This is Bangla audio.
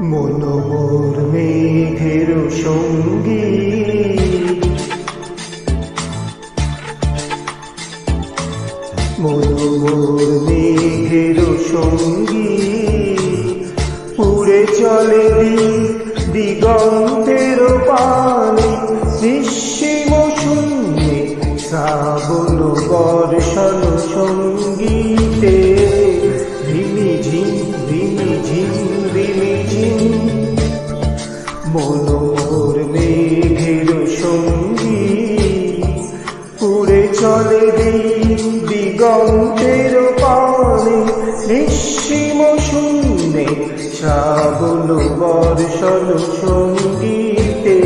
মনোমোর মেঘের সঙ্গী, মনোমোর মেঘের সঙ্গী, উড়ে চলে দিগন্তের পানে, নিঃসীম শূন্যে শ্রাবণ বর্ষণ সঙ্গীতে। রিমিঝিম রিমিঝিম রিমিঝিম, মনোমোর মেঘের সঙ্গী, উড়ে চলে দিগন্তের পানে, নিঃসীম শূন্যে শ্রাবণ বর্ষণ সঙ্গীতে।